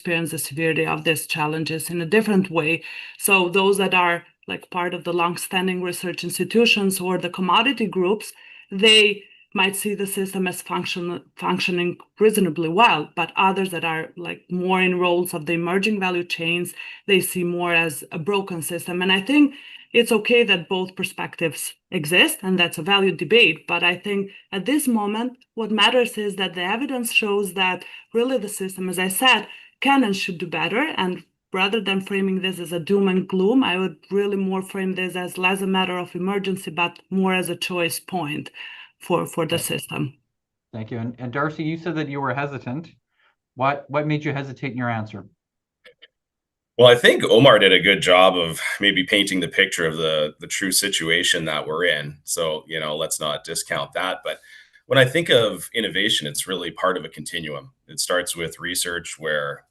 experience the severity of these challenges in a different way. So those that are like part of the long-standing research institutions or the commodity groups, they might see the system as functioning reasonably well, but others that are like more in roles of the emerging value chains, they see more as a broken system. And I think it's okay that both perspectives exist, and that's a valid debate. But I think at this moment, what matters is that the evidence shows that really the system, as I said, can and should do better. And rather than framing this as a doom and gloom, I would really more frame this as less a matter of emergency, but more as a choice point for the Okay, system. thank you. And Darcy, you said that you were hesitant. What made you hesitate in your answer? Well, I think Omar did a good job of maybe painting the picture of the true situation that we're in. So, let's not discount that. But when I think of innovation, it's really part of a continuum. It starts with research where,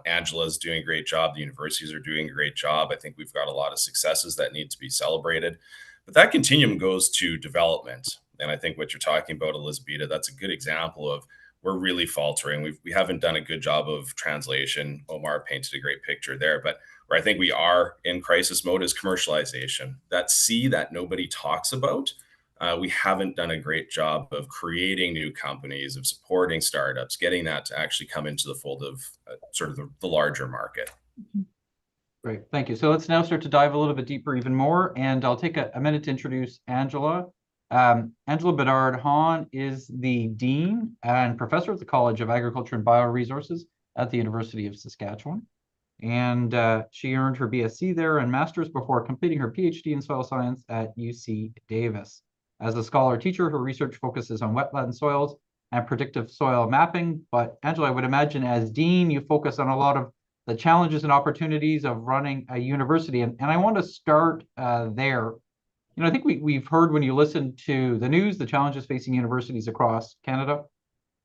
Angela's doing a great job, the universities are doing a great job. I think we've got a lot of successes that need to be celebrated. But that continuum goes to development. And I think what you're talking about, Elizabeth, that's a good example of we're really faltering. We haven't done a good job of translation. Omar painted a great picture there, but where I think we are in crisis mode is commercialization. That C that nobody talks about. We haven't done a great job of creating new companies, of supporting startups, getting that to actually come into the fold of sort of the larger market. Great, thank you. So let's now start to dive a little bit deeper even more, and I'll take a minute to introduce Angela. Angela Bedard-Hahn is the Dean and Professor at the College of Agriculture and Bioresources at the University of Saskatchewan. And she earned her BSc there and master's before completing her PhD in soil science at UC Davis. As a scholar teacher, her research focuses on wetland soils and predictive soil mapping. But Angela, I would imagine as Dean, you focus on a lot of the challenges and opportunities of running a university. And I want to start there. I think we've heard when you listen to the news, the challenges facing universities across Canada.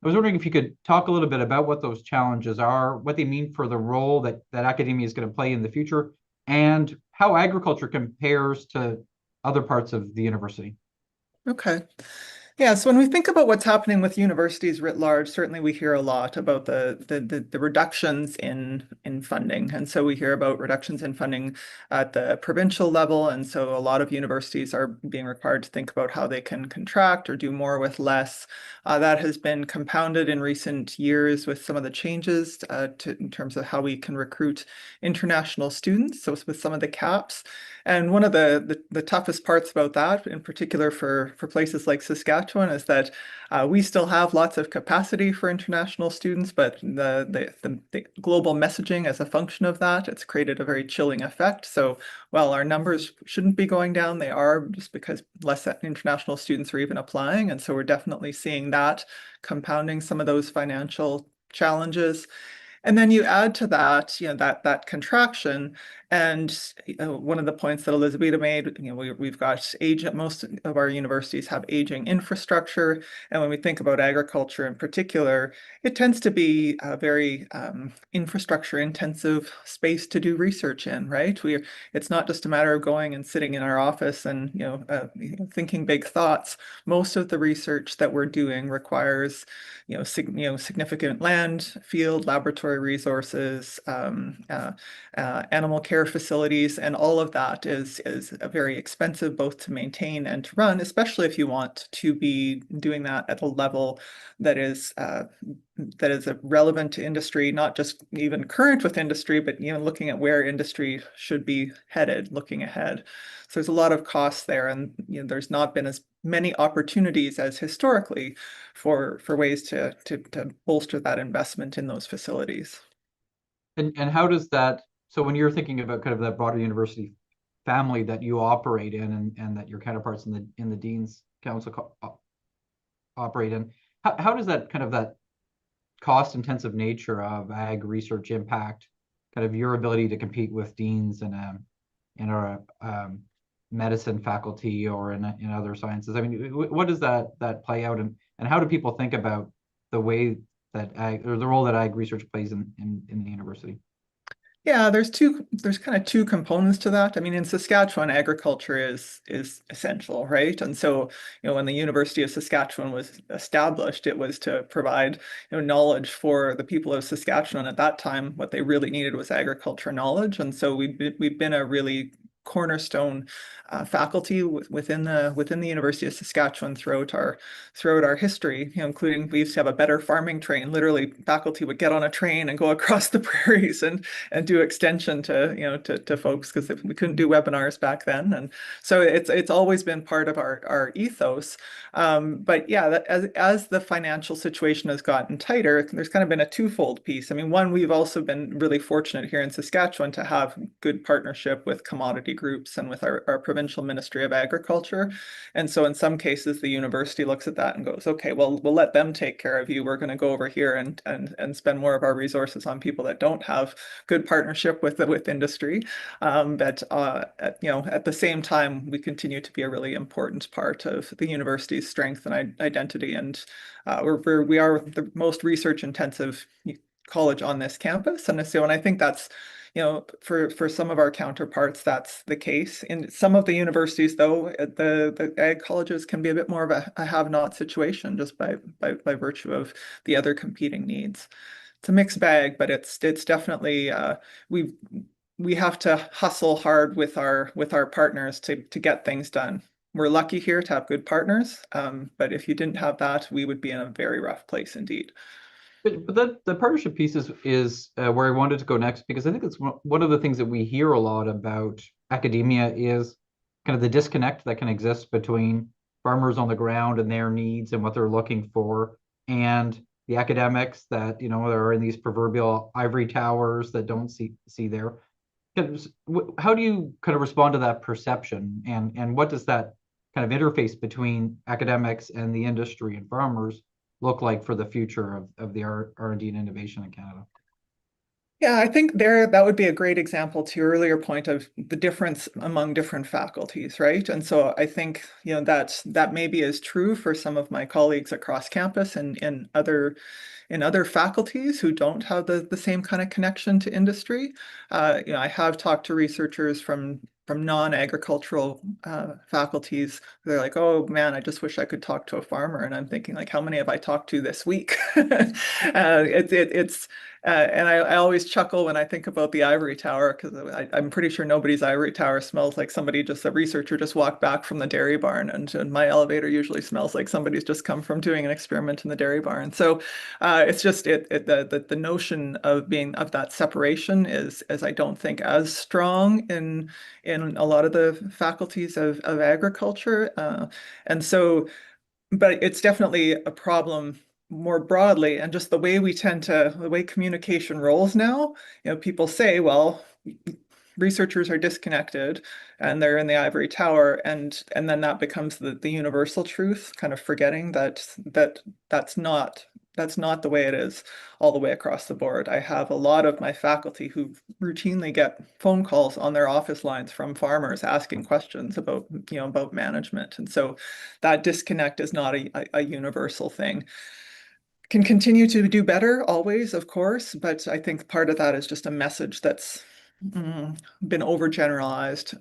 I was wondering if you could talk a little bit about what those challenges are, what they mean for the role that academia is going to play in the future, and how agriculture compares to other parts of the university. Okay. Yeah, so when we think about what's happening with universities writ large, certainly we hear a lot about the reductions in funding. And so we hear about reductions in funding at the provincial level. And so a lot of universities are being required to think about how they can contract or do more with less. That has been compounded in recent years with some of the changes in terms of how we can recruit international students, so with some of the caps. And one of the toughest parts about that, in particular for places like Saskatchewan, is that we still have lots of capacity for international students, but the global messaging as a function of that, it's created a very chilling effect. So while our numbers shouldn't be going down, they are, just because less international students are even applying. And so we're definitely seeing that compounding some of those financial challenges. And then you add to that, that contraction. And one of the points that Elizabeth made, we've got most of our universities have aging infrastructure. And when we think about agriculture in particular, it tends to be a very infrastructure intensive space to do research in, right? It's not just a matter of going and sitting in our office and, thinking big thoughts. Most of the research that we're doing requires, significant land, field, laboratory resources, animal care facilities, and all of that is very expensive both to maintain and to run, especially if you want to be doing that at a level that is relevant to industry, not just even current with industry, but looking at where industry should be headed, looking ahead. So there's a lot of costs there, and there's not been as many opportunities as historically for ways to bolster that investment in those facilities. And how does that, so when you're thinking about kind of that broader university family that you operate in and that your counterparts in the Dean's Council operate in, how does that kind of that cost intensive nature of ag research impact kind of your ability to compete with deans in a medicine faculty or in other sciences? I mean, what does that play out, and how do people think about the way that ag, or the role that ag research plays in the university? Yeah, there's kind of two components to that. I mean, in Saskatchewan, agriculture is essential, right? And so, when the University of Saskatchewan was established, it was to provide, knowledge for the people of Saskatchewan at that time. What they really needed was agriculture knowledge. And so we've been a really cornerstone faculty within the University of Saskatchewan throughout our history, including we used to have a better farming train. Literally, faculty would get on a train and go across the prairies and do extension to folks because we couldn't do webinars back then. And so it's always been part of our ethos. But yeah, as the financial situation has gotten tighter, there's kind of been a twofold piece. I mean, one, we've also been really fortunate here in Saskatchewan to have good partnership with commodity groups and with our provincial Ministry of Agriculture. And so in some cases, the university looks at that and goes, okay, well, we'll let them take care of you. We're going to go over here and spend more of our resources on people that don't have good partnership with industry. But at the same time, we continue to be a really important part of the university's strength and identity. And we are the most research intensive college on this campus. And so, and I think that's, for some of our counterparts, that's the case. In some of the universities, though, the ag colleges can be a bit more of a have-not situation just by virtue of the other competing needs. It's a mixed bag, but it's definitely we have to hustle hard with our partners to get things done. We're lucky here to have good partners, but if you didn't have that, we would be in a very rough place indeed. But the partnership piece is where I wanted to go next, because I think it's one of the things that we hear a lot about academia is kind of the disconnect that can exist between farmers on the ground and their needs and what they're looking for, and the academics that are in these proverbial ivory towers that don't see there. How do you kind of respond to that perception, and what does that kind of interface between academics and the industry and farmers look like for the future of the R&D and innovation in Canada? Yeah, I think that would be a great example to your earlier point of the difference among different faculties, right? And so I think, that maybe is true for some of my colleagues across campus and in other faculties who don't have the same kind of connection to industry. I have talked to researchers from non-agricultural faculties. They're like, oh man, I just wish I could talk to a farmer. And I'm thinking, like, how many have I talked to this week? And I always chuckle when I think about the ivory tower, because I'm pretty sure nobody's ivory tower smells like a researcher just walked back from the dairy barn. And my elevator usually smells like somebody's just come from doing an experiment in the dairy barn. So it's just the notion of that separation is I don't think as strong in a lot of the faculties of agriculture. And so, but it's definitely a problem more broadly, and just the way communication rolls now, people say, well, researchers are disconnected and they're in the ivory tower, and then that becomes the universal truth, kind of forgetting that's not the way it is all the way across the board. I have a lot of my faculty who routinely get phone calls on their office lines from farmers asking questions about management. And so that disconnect is not a universal thing. Can continue to do better always, of course, but I think part of that is just a message that's been overgeneralized.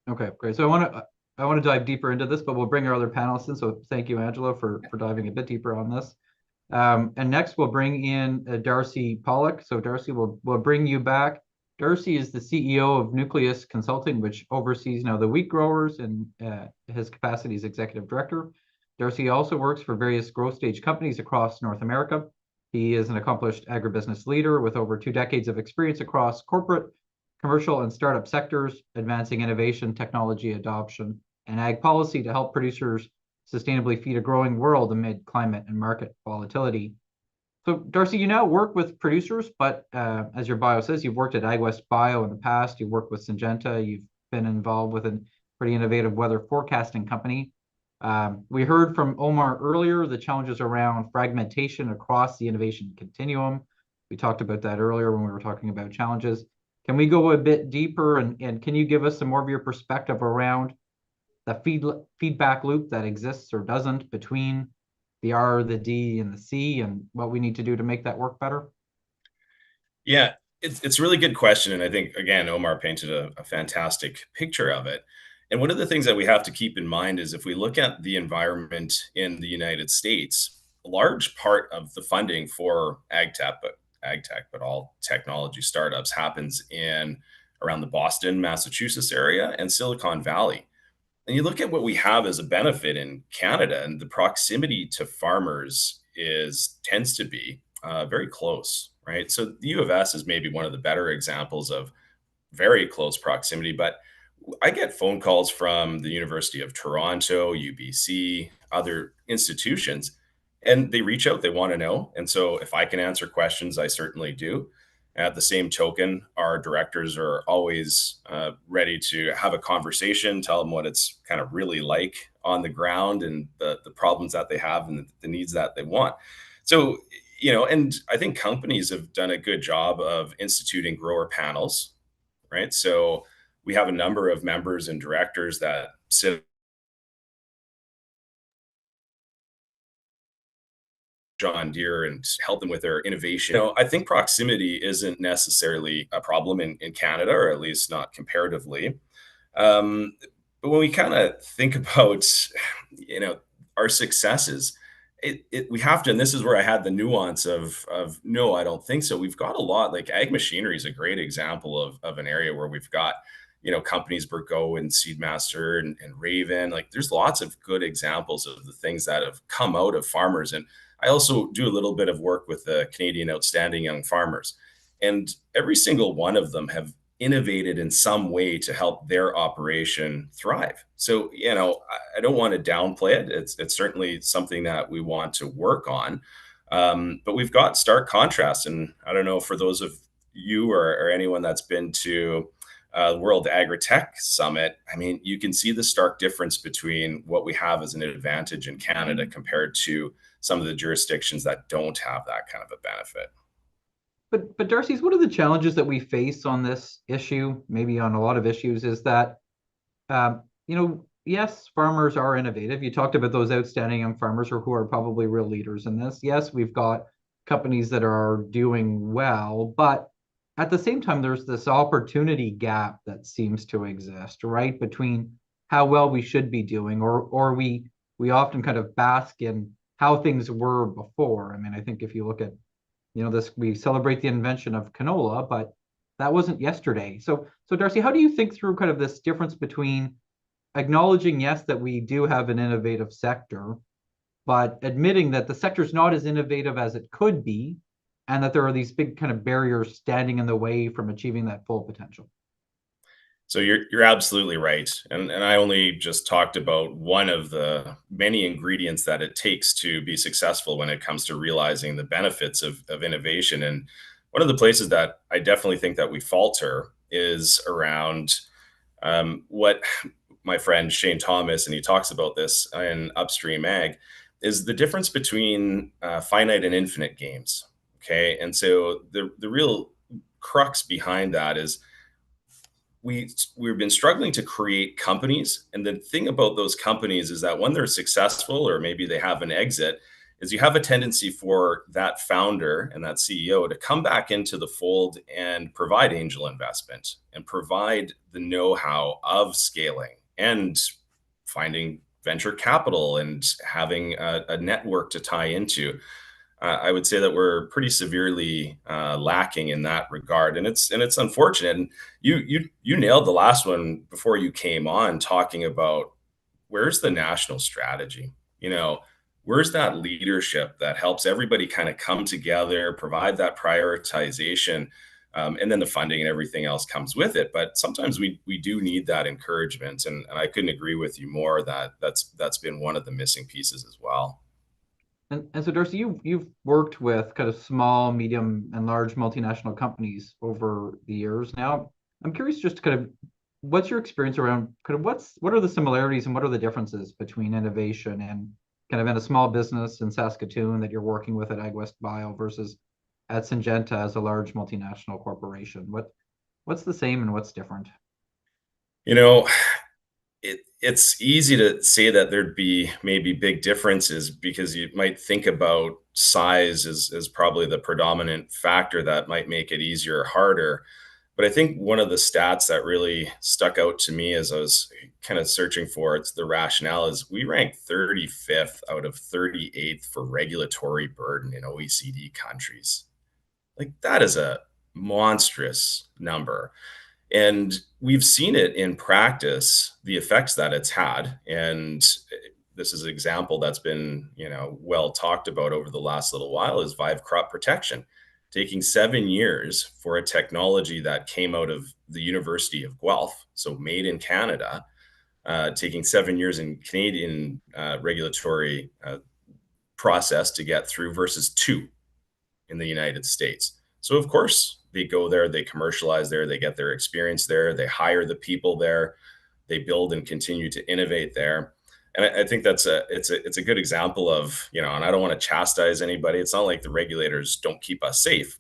Okay, great. So I want to dive deeper into this, but we'll bring our other panelists in. So thank you, Angela, for diving a bit deeper on this. And next we'll bring in Darcy Pollock. So Darcy, we'll bring you back. Darcy is the CEO of Nucleus Consulting, which oversees now the wheat growers, and his capacity as executive director. Darcy also works for various growth stage companies across North America. He is an accomplished agribusiness leader with over 2 decades of experience across corporate, commercial, and startup sectors, advancing innovation, technology adoption, and ag policy to help producers sustainably feed a growing world amid climate and market volatility. So Darcy, you now work with producers, but as your bio says, you've worked at AgWest Bio in the past, you've worked with Syngenta, you've been involved with a pretty innovative weather forecasting company. We heard from Omar earlier the challenges around fragmentation across the innovation continuum. We talked about that earlier when we were talking about challenges. Can we go a bit deeper, and can you give us some more of your perspective around the feedback loop that exists or doesn't between the R, the D, and the C, and what we need to do to make that work better? Yeah, It's a really good question, and I think again Omar painted a fantastic picture of it. And one of the things that we have to keep in mind is if we look at the environment in the United States, a large part of the funding for ag tech, but all technology startups happens in around the Boston, Massachusetts area and Silicon Valley. And you look at what we have as a benefit in Canada, and the proximity to farmers is tends to be very close, right? So the U of S is maybe one of the better examples of very close proximity. But I get phone calls from the University of Toronto, UBC, other institutions, and they reach out, they want to know. And so if I can answer questions, I certainly do. At the same token, our directors are always ready to have a conversation, tell them what it's kind of really like on the ground and the problems that they have and the needs that they want. So, and I think companies have done a good job of instituting grower panels, right? So we have a number of members and directors that sit John Deere and help them with their innovation. I think proximity isn't necessarily a problem in Canada, or at least not comparatively. Um, but when we kind of think about, you know, our successes, we have to, and this is where I had the nuance of no, I don't think so. We've got a lot, like ag machinery is a great example of an area where we've got, companies Burgo and Seedmaster and Raven. Like there's lots of good examples of the things that have come out of farmers. And I also do a little bit of work with the Canadian Outstanding Young Farmers. And every single one of them have innovated in some way to help their operation thrive. So, I don't want to downplay it. It's certainly something that we want to work on. But we've got stark contrast. And I don't know, for those of you or anyone that's been to World Agri-Tech Summit, I mean, you can see the stark difference between what we have as an advantage in Canada compared to some of the jurisdictions that don't have that kind of a benefit. But Darcy's, one of the challenges that we face on this issue, maybe on a lot of issues, is that yes, farmers are innovative. You talked about those outstanding young farmers who are probably real leaders in this. Yes, we've got companies that are doing well, but at the same time, there's this opportunity gap that seems to exist, right, between how well we should be doing, or we often kind of bask in how things were before. I mean, I think if you look at we celebrate the invention of canola, but that wasn't yesterday. So Darcy, how do you think through kind of this difference between acknowledging, yes, that we do have an innovative sector, but admitting that the sector is not as innovative as it could be, and that there are these big kind of barriers standing in the way from achieving that full potential? So you're absolutely right. And I only just talked about one of the many ingredients that it takes to be successful when it comes to realizing the benefits of innovation. And one of the places that I definitely think that we falter is around what my friend Shane Thomas, and he talks about this in Upstream Ag, is the difference between finite and infinite games. Okay. And so the real crux behind that is we've been struggling to create companies, and the thing about those companies is that when they're successful or maybe they have an exit, is you have a tendency for that founder and that CEO to come back into the fold and provide angel investment and provide the know-how of scaling and finding venture capital and having a network to tie into. I would say that we're pretty severely lacking in that regard, and it's unfortunate. And you nailed the last one before you came on, talking about where's the national strategy. Where's that leadership that helps everybody kind of come together, provide that prioritization, and then the funding and everything else comes with it. But sometimes we do need that encouragement, and I couldn't agree with you more that that's been one of the missing pieces as well. And so, Darcy, you've worked with kind of small, medium, and large multinational companies over the years now. I'm curious just to kind of what's your experience around kind of what are the similarities and what are the differences between innovation and kind of in a small business in Saskatoon that you're working with at AgWest Bio versus at Syngenta as a large multinational corporation? What's the same and what's different? You know, it's easy to say that there'd be maybe big differences because you might think about size as probably the predominant factor that might make it easier or harder. But I think one of the stats that really stuck out to me as I was kind of searching for it's the rationale is we rank 35th out of 38th for regulatory burden in OECD countries. Like that is a monstrous number. And we've seen it in practice, the effects that it's had. And this is an example that's been, well talked about over the last little while is Vive crop protection, taking 7 years for a technology that came out of the University of Guelph, so made in Canada, taking 7 years in Canadian regulatory process to get through versus 2 in the United States. So of course they go there, they commercialize there, they get their experience there, they hire the people there, they build and continue to innovate there. And I think it's a good example of, and I don't want to chastise anybody. It's not like the regulators don't keep us safe,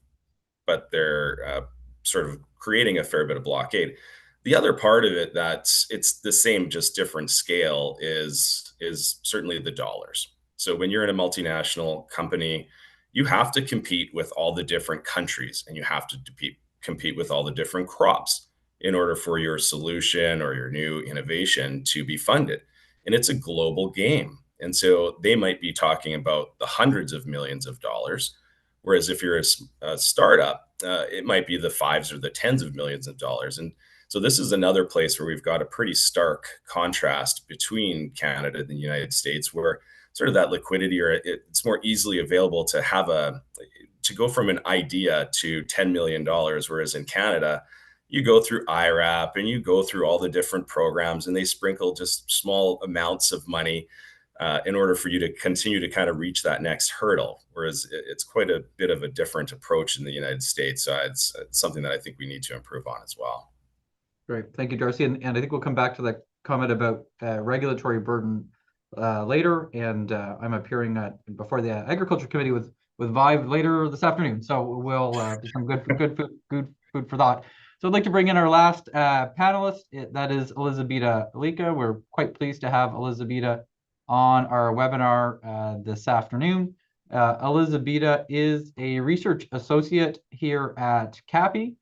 but they're sort of creating a fair bit of blockade. The other part of it that's it's the same, just different scale is certainly the dollars. So when you're in a multinational company, you have to compete with all the different countries and you have to compete with all the different crops in order for your solution or your new innovation to be funded. And it's a global game. And so they might be talking about the hundreds of millions of dollars. Whereas if you're a startup, it might be the fives or the tens of millions of dollars. And so this is another place where we've got a pretty stark contrast between Canada and the United States, where sort of that liquidity or it's more easily available to go from an idea to $10 million. Whereas in Canada, you go through IRAP and you go through all the different programs and they sprinkle just small amounts of money in order for you to continue to kind of reach that next hurdle. Whereas it's quite a bit of a different approach in the United States. So it's something that I think we need to improve on as well. Great. Thank you, Darcy. And I think we'll come back to that comment about regulatory burden later. And I'm appearing before the Agriculture Committee with Vive later this afternoon. So we'll be some good food for thought. So I'd like to bring in our last panelist. That is Elizabeta Lika. We're quite pleased to have Elizabeta on our webinar this afternoon. Elizabeta is a research associate here at CAPI.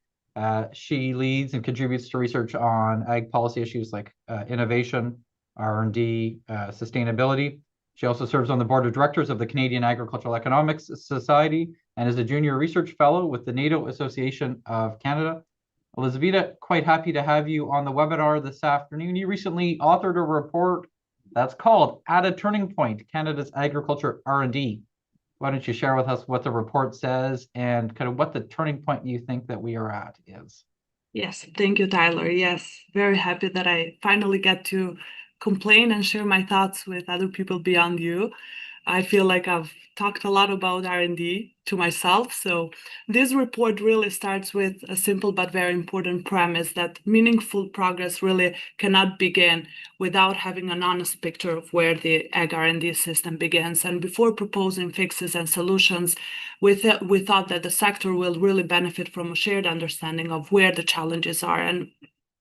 She leads and contributes to research on ag policy issues like innovation, R&D, sustainability. She also serves on the board of directors of the Canadian Agricultural Economics Society and is a junior research fellow with the NATO Association of Canada. Elizabeta, quite happy to have you on the webinar this afternoon. You recently authored a report that's called At a Turning Point, Canada's Agriculture R&D. Why don't you share with us what the report says and kind of what the turning point you think that we are at is? Yes, thank you, Tyler. Yes, very happy that I finally get to complain and share my thoughts with other people beyond you. I feel like I've talked a lot about R&D to myself. So this report really starts with a simple but very important premise that meaningful progress really cannot begin without having an honest picture of where the ag R&D system begins. And before proposing fixes and solutions, we thought that the sector will really benefit from a shared understanding of where the challenges are and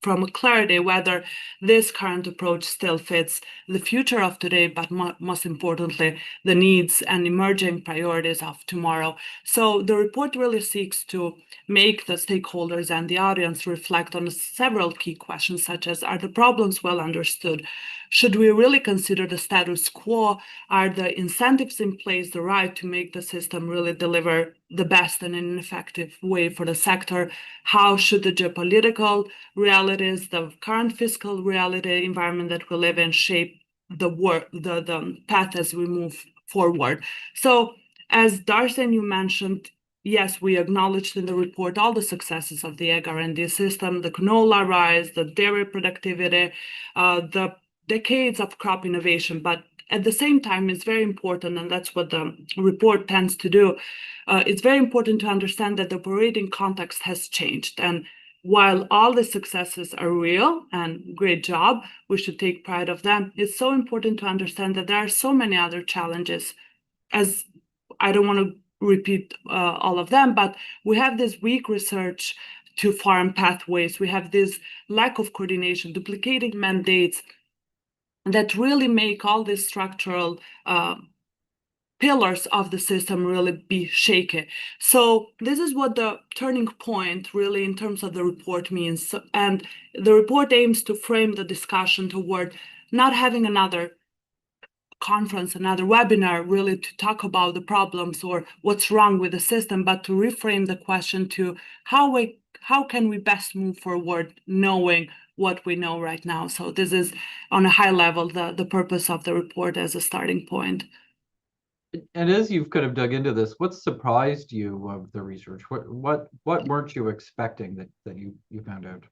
from a clarity whether this current approach still fits the future of today, but most importantly, the needs and emerging priorities of tomorrow. So the report really seeks to make the stakeholders and the audience reflect on several key questions, such as, are the problems well understood? Should we really consider the status quo? Are the incentives in place the right to make the system really deliver the best and in an effective way for the sector? How should the geopolitical realities, the current fiscal reality environment that we live in shape the path as we move forward? So as Darcy and you mentioned, yes, we acknowledged in the report all the successes of the ag R&D system, the canola rise, the dairy productivity, the decades of crop innovation, but at the same time, it's very important, and that's what the report tends to do. It's very important to understand that the operating context has changed. And while all the successes are real and great job, we should take pride of them. It's so important to understand that there are so many other challenges. As I don't want to repeat all of them, but we have this weak research to farm pathways. We have this lack of coordination, duplicating mandates, that really make all these structural pillars of the system really be shaky. So this is what the turning point really in terms of the report means. And the report aims to frame the discussion toward not having another conference, another webinar really to talk about the problems or what's wrong with the system, but to reframe the question to how can we best move forward knowing what we know right now. So this is on a high level the purpose of the report as a starting point. And as you've kind of dug into this, what surprised you of the research? What weren't you expecting that you found out?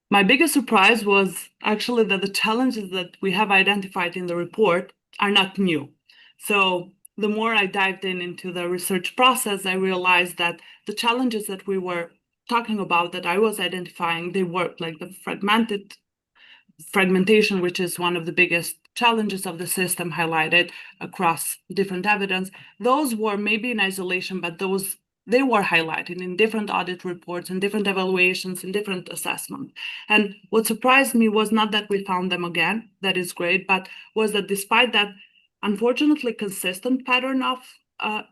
My biggest surprise was actually that the challenges that we have identified in the report are not new. So the more I dived into the research process, I realized that the challenges that we were talking about, that I was identifying, they were like the fragmentation, which is one of the biggest challenges of the system highlighted across different evidence. Those were maybe in isolation, but they were highlighted in different audit reports and different evaluations and different assessments. And what surprised me was not that we found them again, that is great, but was that despite that unfortunately consistent pattern of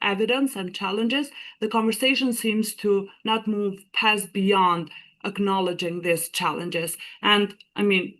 evidence and challenges, the conversation seems to not move past beyond acknowledging these challenges. And I mean,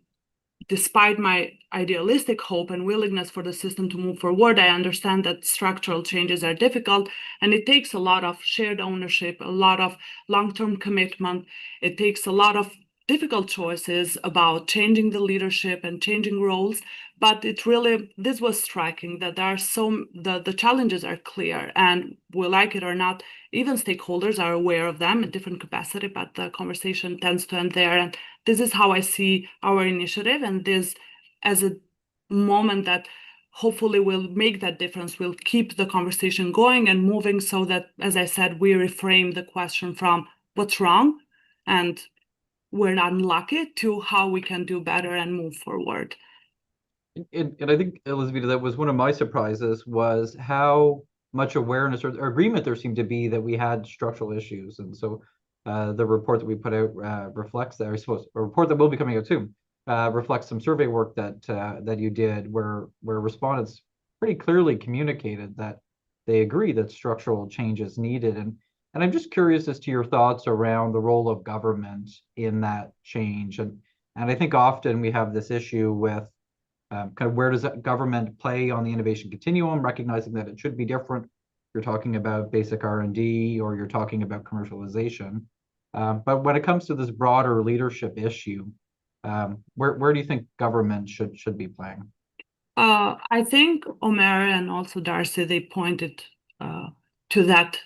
despite my idealistic hope and willingness for the system to move forward, I understand that structural changes are difficult and it takes a lot of shared ownership, a lot of long-term commitment. It takes a lot of difficult choices about changing the leadership and changing roles. But this was striking that there are the challenges are clear, and we like it or not, even stakeholders are aware of them in different capacity, but the conversation tends to end there. And this is how I see our initiative, and this as a moment that hopefully will make that difference, will keep the conversation going and moving so that, as I said, we reframe the question from what's wrong and we're not unlucky to how we can do better and move forward. And I think, Elizabeth, that was one of my surprises, was how much awareness or agreement there seemed to be that we had structural issues. And so the report that we put out reflects that, I suppose, a report that will be coming out soon reflects some survey work that you did where respondents pretty clearly communicated that they agree that structural change is needed. And I'm just curious as to your thoughts around the role of government in that change. And I think often we have this issue with kind of where does government play on the innovation continuum, recognizing that it should be different. You're talking about basic R&D or you're talking about commercialization. But when it comes to this broader leadership issue, where do you think government should be playing? I think Omer and also Darcy, they pointed to that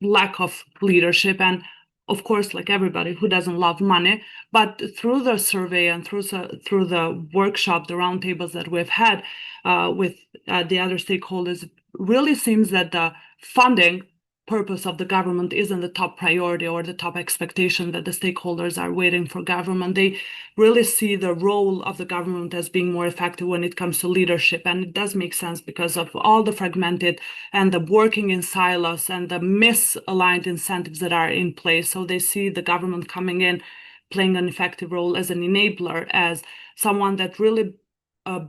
lack of leadership. And of course, like everybody, who doesn't love money? But through the survey and through the workshop, the roundtables that we've had with the other stakeholders, it really seems that the funding purpose of the government isn't the top priority or the top expectation that the stakeholders are waiting for government. They really see the role of the government as being more effective when it comes to leadership. And it does make sense because of all the fragmented and the working in silos and the misaligned incentives that are in place. So they see the government coming in, playing an effective role as an enabler, as someone that really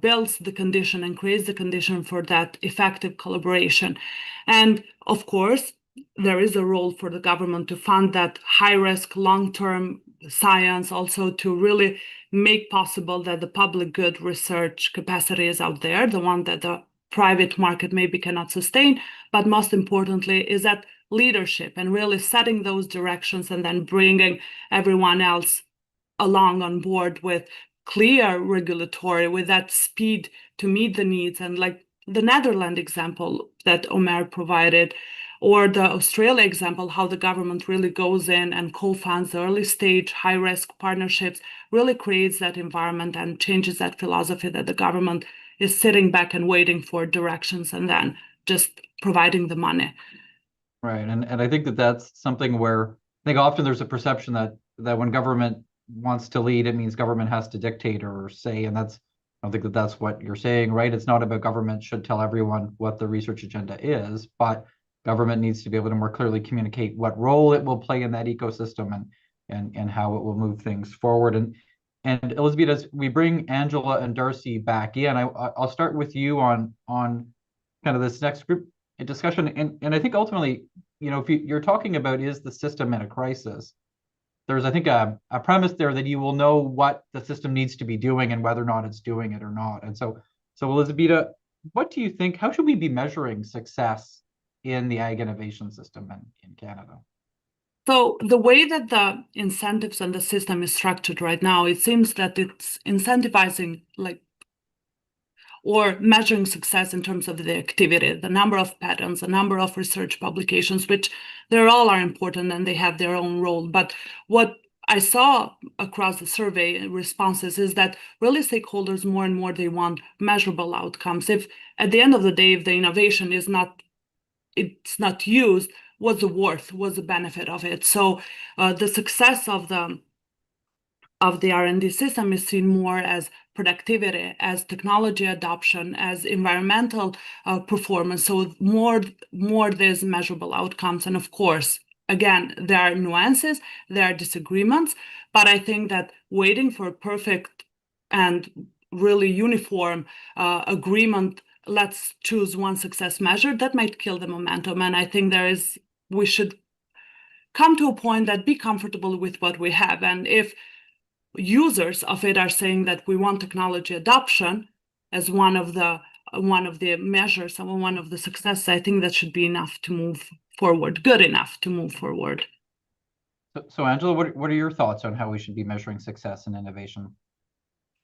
builds the condition and creates the condition for that effective collaboration. And of course, there is a role for the government to fund that high-risk, long-term science, also to really make possible that the public good research capacity is out there, the one that the private market maybe cannot sustain. But most importantly is that leadership and really setting those directions and then bringing everyone else along on board with clear regulatory, with that speed to meet the needs. And like the Netherlands example that Omer provided, or the Australia example, how the government really goes in and co-funds the early stage high-risk partnerships, really creates that environment and changes that philosophy that the government is sitting back and waiting for directions and then just providing the money. Right, and I think that's something where I think often there's a perception that when government wants to lead, it means government has to dictate or say, and I don't think that's what you're saying, right? It's not about government should tell everyone what the research agenda is, but government needs to be able to more clearly communicate what role it will play in that ecosystem and how it will move things forward. And And Elizabeth, as we bring Angela and Darcy back in, I'll start with you on kind of this next group discussion. And I think ultimately, if you're talking about is the system in a crisis, there's, I think, a premise there that you will know what the system needs to be doing and whether or not it's doing it or not. And so Elizabeth, what do you think? How should we be measuring success in the ag innovation system in Canada? So the way that the incentives and the system is structured right now, it seems that it's incentivizing or measuring success in terms of the activity, the number of patents, the number of research publications, which they all are important and they have their own role. But what I saw across the survey responses is that really stakeholders more and more, they want measurable outcomes. If at the end of the day, if the innovation is not, it's not used, what's the worth, what's the benefit of it? So the success of the R&D system is seen more as productivity, as technology adoption, as environmental performance. So more there's measurable outcomes. And of course, again, there are nuances, there are disagreements, but I think that waiting for perfect and really uniform agreement, let's choose one success measure, that might kill the momentum. And I think we should come to a point that be comfortable with what we have. And if users of it are saying that we want technology adoption as one of the measures and one of the successes, I think that should be enough to move forward, good enough to move forward. So Angela, what are your thoughts on how we should be measuring success and innovation?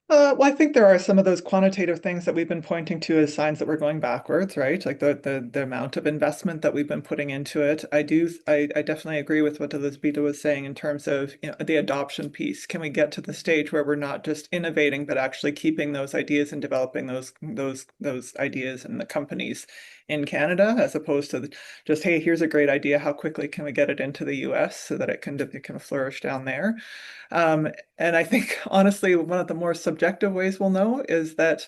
Well, I think there are some of those quantitative things that we've been pointing to as signs that we're going backwards, right? Like the amount of investment that we've been putting into it. I definitely agree with what Elizabeth was saying in terms of, the adoption piece. Can we get to the stage where we're not just innovating, but actually keeping those ideas and developing those ideas and the companies in Canada, as opposed to just, hey, here's a great idea. How quickly can we get it into the US so that it can flourish down there? And I think, honestly, one of the more subjective ways we'll know is that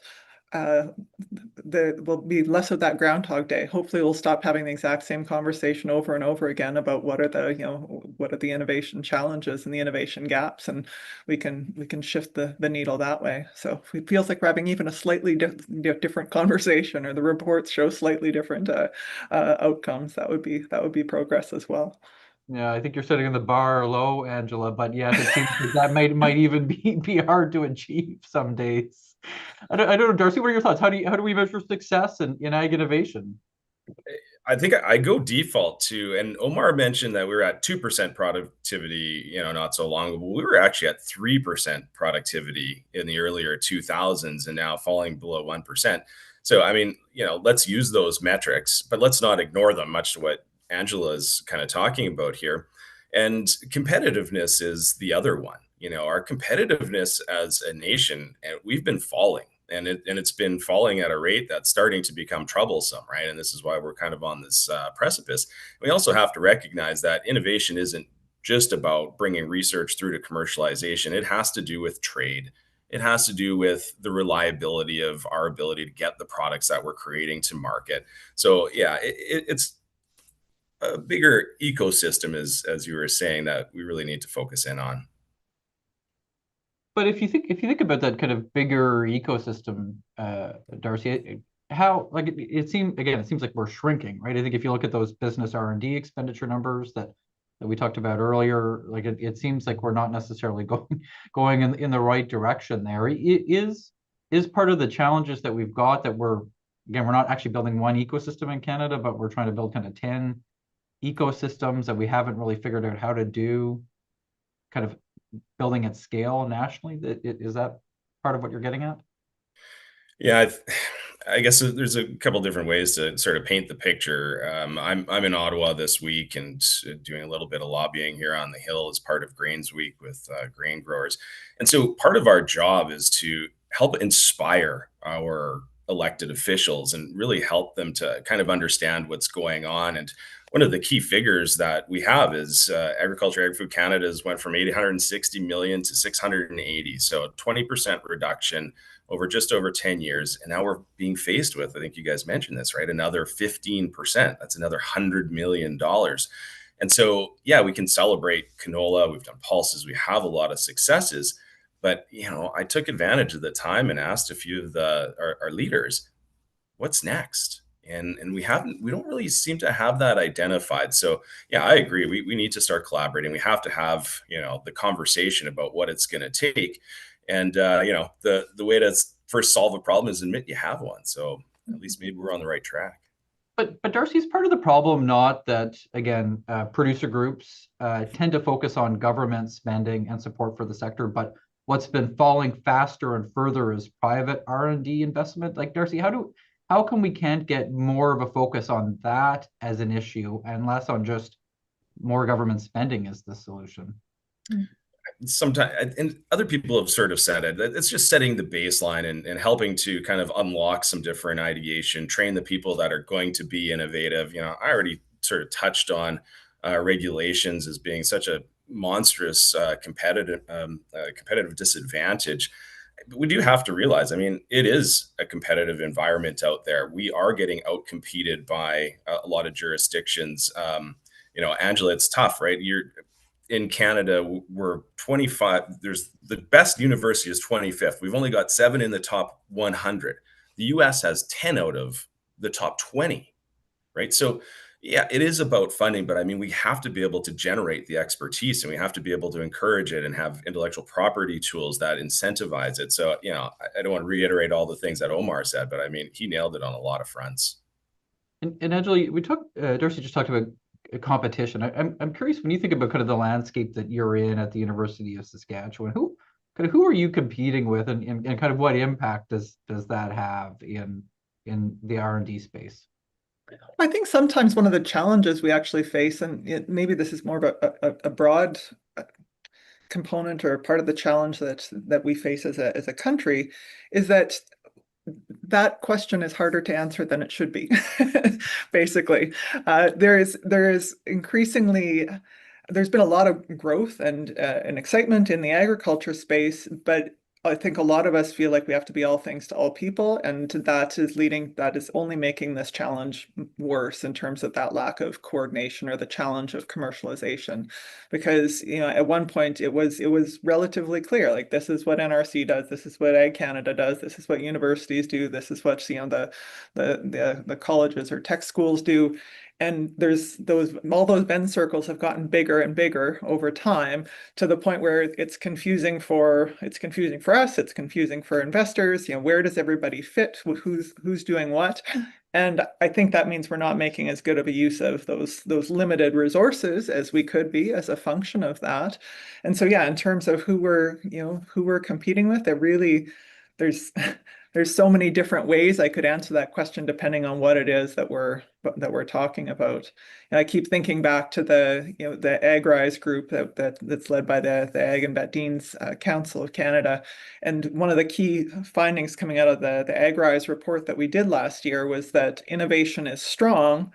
there will be less of that Groundhog Day. Hopefully, we'll stop having the exact same conversation over and over again about what are the innovation challenges and the innovation gaps, and we can shift the needle that way. So if it feels like we're having even a slightly different conversation, or the reports show slightly different outcomes, that would be progress as well. Yeah, I think you're setting the bar low, Angela, but yet it seems that might even be hard to achieve some days. I don't know, Darcy, what are your thoughts? How do we measure success in ag innovation? I think I go default to, and Omar mentioned that we were at 2% productivity, not so long ago. We were actually at 3% productivity in the earlier 2000s and now falling below 1%. So, I mean, let's use those metrics, but let's not ignore them, much to what Angela's kind of talking about here. And competitiveness is the other one. Our competitiveness as a nation, and we've been falling, and it's been falling at a rate that's starting to become troublesome, right? And this is why we're kind of on this precipice. We also have to recognize that innovation isn't just about bringing research through to commercialization. It has to do with trade. It has to do with the reliability of our ability to get the products that we're creating to market. So yeah, it's a bigger ecosystem, as you were saying, that we really need to focus in on. But if you think about that kind of bigger ecosystem, Darcy, how, like, it seems like we're shrinking, right? I think if you look at those business R&D expenditure numbers that we talked about earlier, like it seems like we're not necessarily going in the right direction there. Is part of the challenges that we've got that we're not actually building one ecosystem in Canada, but we're trying to build kind of 10 ecosystems that we haven't really figured out how to do, kind of building at scale nationally. Is that part of what you're getting at? Yeah, I guess there's a couple different ways to sort of paint the picture. I'm in Ottawa this week and doing a little bit of lobbying here on the Hill as part of Grains Week with grain growers. And so part of our job is to help inspire our elected officials and really help them to kind of understand what's going on. And one of the key figures that we have is Agriculture Agri-Food Canada's went from 860 million to 680. So a 20% reduction over just over 10 years. And now we're being faced with, I think you guys mentioned this, right? Another 15%. That's another $100 million. And so, yeah, we can celebrate canola. We've done pulses. We have a lot of successes. But, I took advantage of the time and asked a few of our leaders, what's next? And we don't really seem to have that identified. So yeah, I agree. We need to start collaborating. We have to have, the conversation about what it's going to take. And, the way to first solve a problem is admit you have one. So at least maybe we're on the right track. But Darcy's part of the problem, not that, again, producer groups tend to focus on government spending and support for the sector, but what's been falling faster and further is private R&D investment. Like, Darcy, how come we can't get more of a focus on that as an issue and less on just more government spending as the solution? Sometimes, and other people have sort of said it, that it's just setting the baseline and helping to kind of unlock some different ideation, train the people that are going to be innovative. I already sort of touched on regulations as being such a monstrous competitive disadvantage. But we do have to realize, I mean, it is a competitive environment out there. We are getting outcompeted by a lot of jurisdictions. Angela, it's tough, right? You're in Canada, we're 25. There's the best university is 25th. We've only got 7 in the top 100. The US has 10 out of the top 20, right? So yeah, it is about funding, but I mean, we have to be able to generate the expertise and we have to be able to encourage it and have intellectual property tools that incentivize it. So, I don't want to reiterate all the things that Omar said, but I mean, he nailed it on a lot of fronts. And Angela, Darcy just talked about competition. I'm curious, when you think about kind of the landscape that you're in at the University of Saskatchewan, who are you competing with, and kind of what impact does that have in the R&D space? I think sometimes one of the challenges we actually face, and maybe this is more of a broad component or part of the challenge that we face as a country, is that question is harder to answer than it should be. Basically, there is increasingly, there's been a lot of growth and excitement in the agriculture space, but I think a lot of us feel like we have to be all things to all people, and that is only making this challenge worse in terms of that lack of coordination or the challenge of commercialization. Because, at one point it was relatively clear, like, this is what NRC does, this is what Ag Canada does, this is what universities do, this is what, the colleges or tech schools do. And all those Venn circles have gotten bigger and bigger over time, to the point where it's confusing for us, it's confusing for investors. Where does everybody fit? Who's doing what? And I think that means we're not making as good of a use of those limited resources as we could be as a function of that. And so, yeah, in terms of who we're competing with, there's there's so many different ways I could answer that question depending on what it is that we're talking about. And I keep thinking back to the Agri-Food group that's led by the Ag and Vet Deans Council of Canada. And one of the key findings coming out of the Agri-Food report that we did last year was that innovation is strong,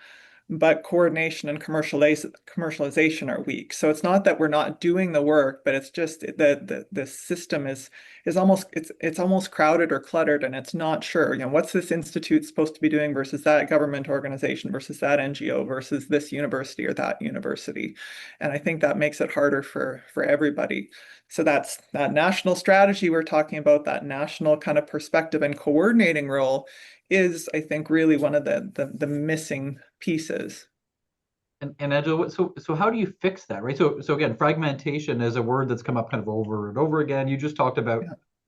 but coordination and commercialization are weak. So it's not that we're not doing the work, but it's just the system is almost crowded or cluttered, and it's not sure, what's this institute supposed to be doing versus that government organization versus that NGO versus this university or that university. And I think that makes it harder for everybody. So that's that national strategy we're talking about, that national kind of perspective and coordinating role is, I think, really one of the missing pieces. And Angela, so how do you fix that, right? So again, fragmentation is a word that's come up kind of over and over again. You just talked about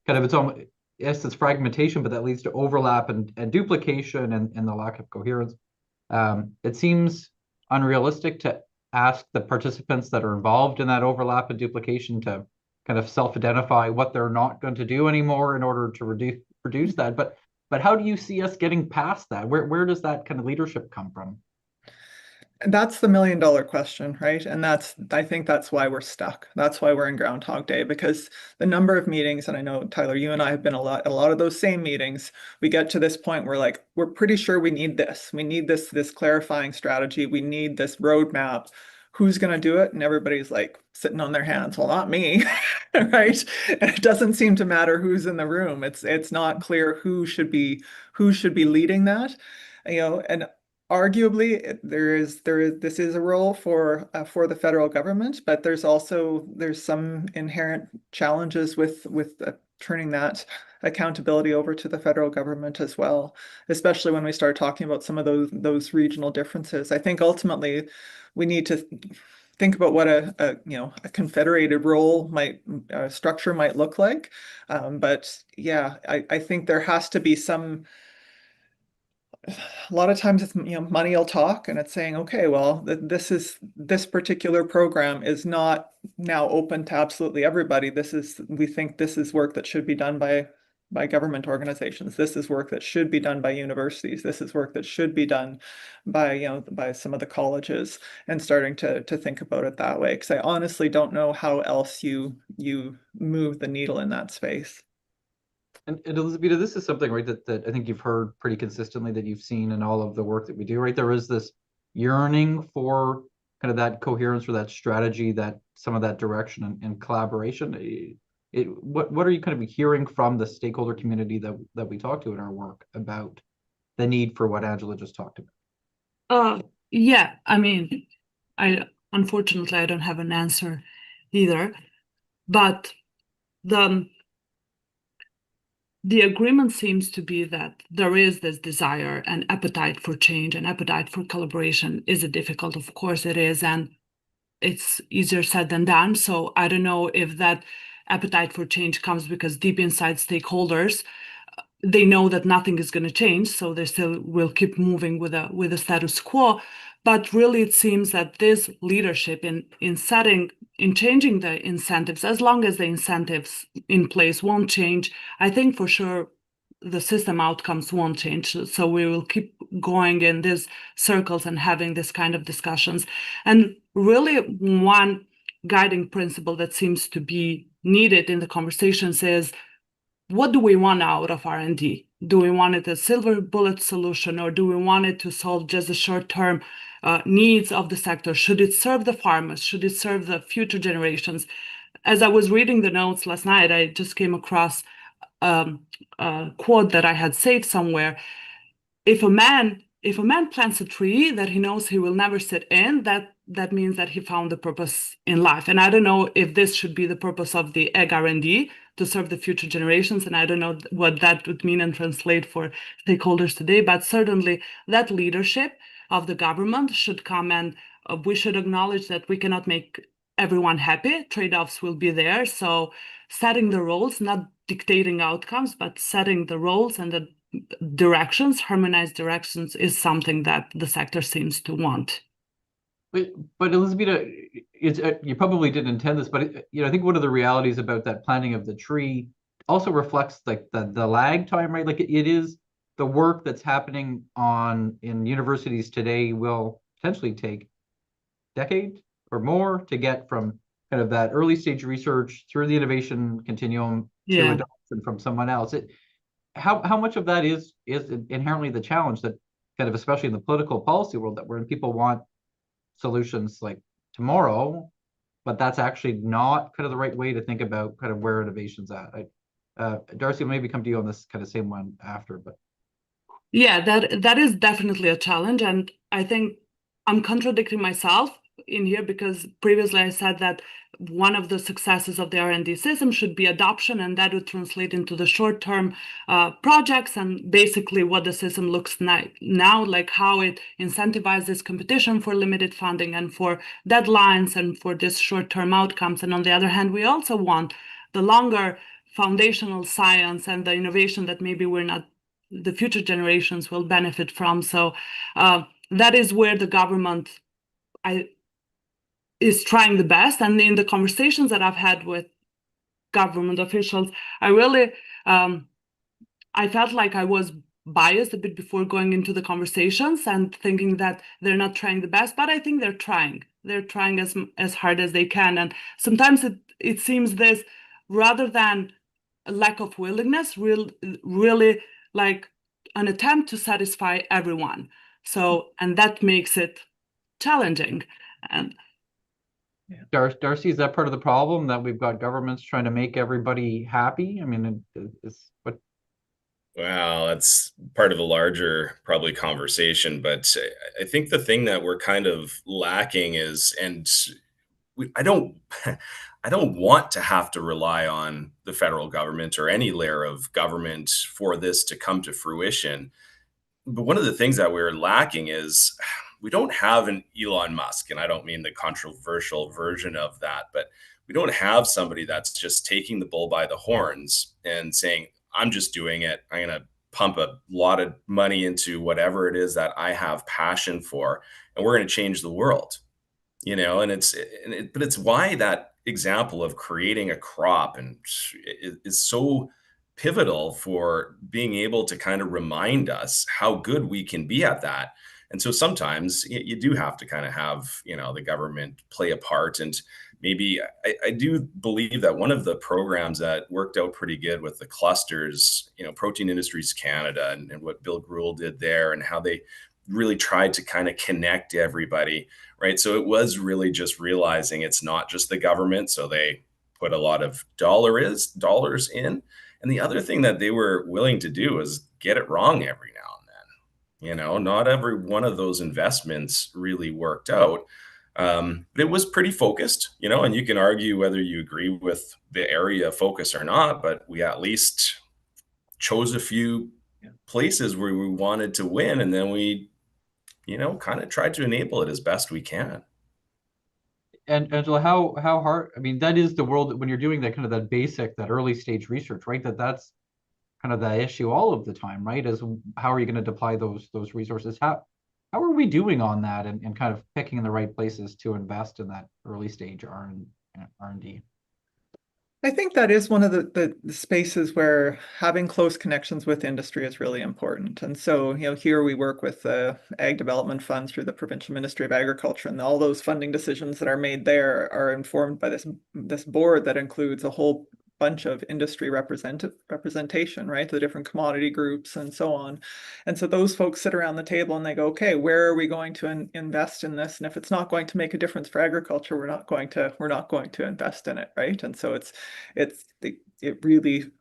kind of its own, yes, it's fragmentation, but that leads to overlap and duplication and the lack of coherence. It seems unrealistic to ask the participants that are involved in that overlap and duplication to kind of self-identify what they're not going to do anymore in order to reduce that. But how do you see us getting past that? Where does that kind of leadership come from? And that's the $1 million question, right? And I think that's why we're stuck. That's why we're in Groundhog Day, because the number of meetings, and I know, Tyler, you and I have been a lot of those same meetings, we get to this point where, like, we're pretty sure we need this. We need this clarifying strategy. We need this roadmap. Who's going to do it? And everybody's like sitting on their hands. Well, not me, right? And it doesn't seem to matter who's in the room. It's not clear who should be leading that, and Arguably, this is a role for the federal government, but there's some inherent challenges with turning that accountability over to the federal government as well, especially when we start talking about some of those regional differences. I think ultimately we need to think about what a confederated role structure might look like. But yeah, I think there has to be some. A lot of times it's money will talk, and it's saying, okay, well, this particular program is not now open to absolutely everybody. We think this is work that should be done by government organizations. This is work that should be done by universities. This is work that should be done by some of the colleges, and starting to think about it that way. Because I honestly don't know how else you move the needle in that space. And Elizabeth, this is something, right, that I think you've heard pretty consistently, that you've seen in all of the work that we do, right? There is this yearning for kind of that coherence or that strategy, that some of that direction and collaboration. What are you kind of hearing from the stakeholder community that we talk to in our work about the need for what Angela just talked about? Yeah, I mean, unfortunately I don't have an answer either, but the agreement seems to be that there is this desire and appetite for change and appetite for collaboration. Is it difficult? Of course it is, and it's easier said than done. So I don't know if that appetite for change comes because deep inside stakeholders, they know that nothing is going to change, so they still will keep moving with the status quo. But really, it seems that this leadership in changing the incentives, as long as the incentives in place won't change, I think for sure the system outcomes won't change. So we will keep going in these circles and having this kind of discussions. And really, one guiding principle that seems to be needed in the conversations is, what do we want out of R&D? Do we want it a silver bullet solution, or do we want it to solve just the short-term needs of the sector? Should it serve the farmers? Should it serve the future generations? As I was reading the notes last night, I just came across a quote that I had saved somewhere. If a man plants a tree that he knows he will never sit in, that means that he found the purpose in life. And I don't know if this should be the purpose of the egg R&D, to serve the future generations. And I don't know what that would mean and translate for stakeholders today, but certainly that leadership of the government should come, and we should acknowledge that we cannot make everyone happy. Trade-offs will be there. So setting the roles, not dictating outcomes, but setting the roles and the directions, harmonized directions, is something that the sector seems to want. But Elizabeth, you probably didn't intend this, but I think one of the realities about that planting of the tree also reflects like the lag time, right? Like it is the work that's happening in universities today will potentially take decades or more to get from kind of that early stage research through the innovation continuum to adoption from someone else. How much of that is inherently the challenge that kind of, especially in the political policy world, that where people want solutions like tomorrow, but that's actually not kind of the right way to think about kind of where innovation's at. Darcy, maybe come to you on this kind of same one after, but yeah, that is definitely a challenge, and I think I'm contradicting myself in here, because previously I said that one of the successes of the R&D system should be adoption, and that would translate into the short-term projects, and basically what the system looks now, like how it incentivizes competition for limited funding and for deadlines and for this short-term outcomes. And on the other hand, we also want the longer foundational science and the innovation that maybe the future generations will benefit from. So that is where the government is trying the best. And in the conversations that I've had with government officials, I really, I felt like I was biased a bit before going into the conversations and thinking that they're not trying the best, but I think they're trying. They're trying as hard as they can. And sometimes it seems this, rather than a lack of willingness, really like an attempt to satisfy everyone. So, and that makes it challenging. And Darcy, is that part of the problem, that we've got governments trying to make everybody happy? I mean, it's what? Wow, that's part of a larger probably conversation, but I think the thing that we're kind of lacking is, and I don't, I don't want to have to rely on the federal government or any layer of government for this to come to fruition. But one of the things that we're lacking is we don't have an Elon Musk, and I don't mean the controversial version of that, but we don't have somebody that's just taking the bull by the horns and saying, I'm just doing it. I'm going to pump a lot of money into whatever it is that I have passion for, and we're going to change the world. And but it's why that example of creating a crop and is so pivotal for being able to kind of remind us how good we can be at that. And so sometimes you do have to kind of have, the government play a part. And maybe I do believe that one of the programs that worked out pretty good with the clusters, Protein Industries Canada, and what Bill Grewal did there, and how they really tried to kind of connect everybody, right? So it was really just realizing it's not just the government. So they put a lot of dollars in. And the other thing that they were willing to do is get it wrong every now and then. Not every one of those investments really worked out. But it was pretty focused, and you can argue whether you agree with the area of focus or not, but we at least chose a few places where we wanted to win. And then we kind of tried to enable it as best we can. And Angela, how hard? I mean, that is the world that when you're doing that kind of that basic, that early stage research, right? That's kind of the issue all of the time, right? Is how are you going to deploy those resources? How are we doing on that, and kind of picking the right places to invest in that early stage R&D? I think that is one of the spaces where having close connections with industry is really important. And so, here we work with the Ag Development Fund through the Provincial Ministry of Agriculture, and all those funding decisions that are made there are informed by this board that includes a whole bunch of industry representation, right? The different commodity groups and so on. And so those folks sit around the table and they go, okay, where are we going to invest in this? And if it's not going to make a difference for agriculture, we're not going to invest in it, right? And so it really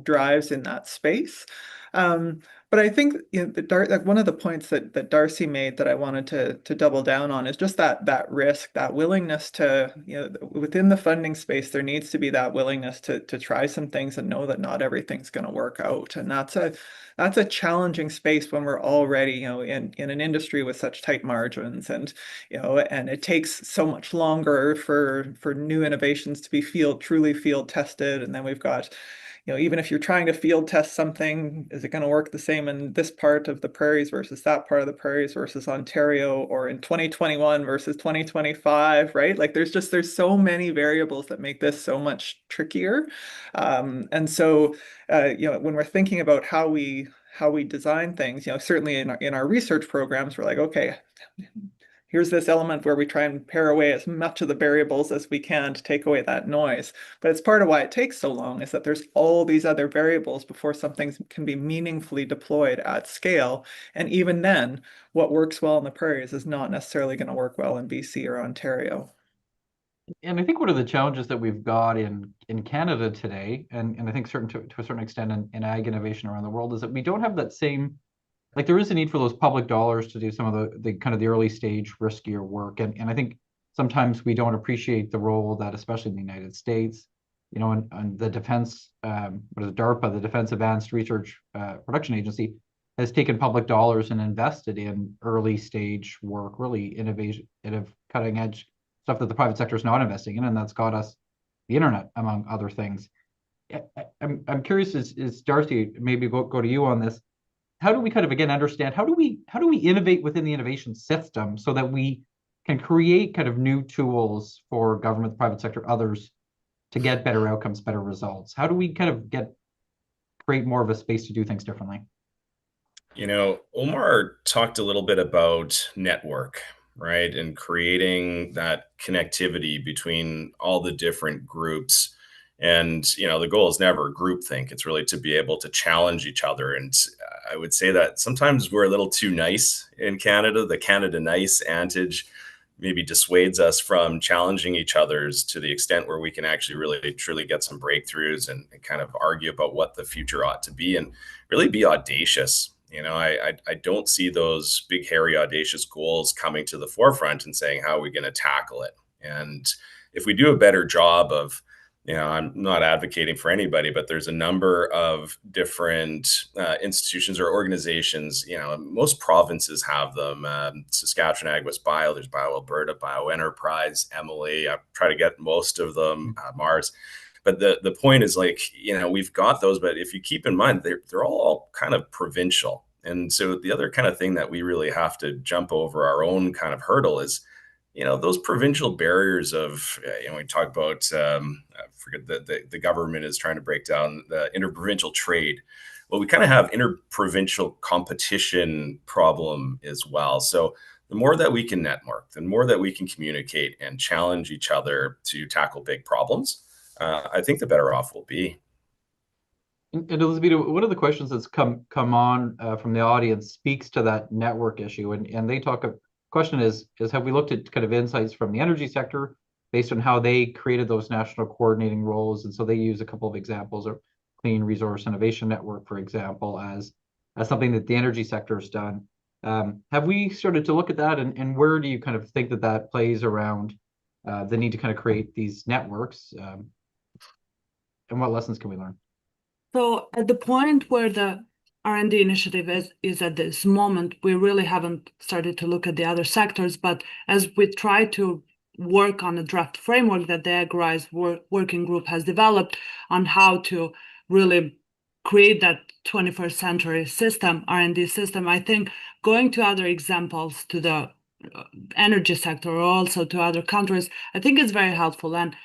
drives in that space. But I think like one of the points that Darcy made that I wanted to double down on is just that risk, that willingness to, within the funding space, there needs to be that willingness to try some things and know that not everything's going to work out. And that's a challenging space when we're already, in an industry with such tight margins, and and it takes so much longer for new innovations to be truly field tested. And then we've got, even if you're trying to field test something, is it going to work the same in this part of the prairies versus that part of the prairies versus Ontario, or in 2021 versus 2025, right? Like there's so many variables that make this so much trickier. And so, when we're thinking about how we design things, certainly in our research programs, we're like, okay, here's this element where we try and pare away as much of the variables as we can to take away that noise. But it's part of why it takes so long, is that there's all these other variables before something can be meaningfully deployed at scale. And even then, what works well in the prairies is not necessarily going to work well in BC or Ontario. And I think one of the challenges that we've got in Canada today, and I think to a certain extent in ag innovation around the world, is that we don't have that same, like there is a need for those public dollars to do some of the kind of the early stage riskier work. And I think sometimes we don't appreciate the role that, especially in the United States, and the defense, what is it, DARPA, the Defense Advanced Research Production Agency, has taken public dollars and invested in early stage work, really innovative, cutting edge stuff that the private sector is not investing in, and that's got us the internet, among other things. I'm curious, is Darcy, maybe go to you on this. How do we kind of again understand how do we innovate within the innovation system so that we can create kind of new tools for government, private sector, others to get better outcomes, better results? How do we kind of create more of a space to do things differently? Omar talked a little bit about network, right? And creating that connectivity between all the different groups. And, the goal is never groupthink. It's really to be able to challenge each other. And I would say that sometimes we're a little too nice in Canada, the Canada nice adage maybe dissuades us from challenging each other's to the extent where we can actually really truly get some breakthroughs and kind of argue about what the future ought to be and really be audacious. I don't see those big, hairy, audacious goals coming to the forefront and saying, how are we going to tackle it? And if we do a better job of, I'm not advocating for anybody, but there's a number of different institutions or organizations. Most provinces have them. Saskatchewan Ag West Bio, there's Bio Alberta, Bio Enterprise, Emily. I try to get most of them, Mars. But the point is, we've got those, but if you keep in mind, they're all kind of provincial. And so the other kind of thing that we really have to jump over our own kind of hurdle is, those provincial barriers of, we talk about, I forget the government is trying to break down the interprovincial trade. Well, we kind of have interprovincial competition problem as well. So the more that we can network, the more that we can communicate and challenge each other to tackle big problems, I think the better off we'll be. And Elizabeth, one of the questions that's come on from the audience speaks to that network issue, and they talk. Question is have we looked at kind of insights from the energy sector based on how they created those national coordinating roles? And so they use a couple of examples of Clean Resource Innovation Network, for example, as something that the energy sector has done. Have we started to look at that, and where do you kind of think that plays around the need to kind of create these networks, and what lessons can we learn? So at the point where the R&D initiative is at this moment, we really haven't started to look at the other sectors, but as we try to work on a draft framework that the Agri-Rise working group has developed on how to really create that 21st century system, R&D system, I think going to other examples, to the energy sector or also to other countries, I think is very helpful. And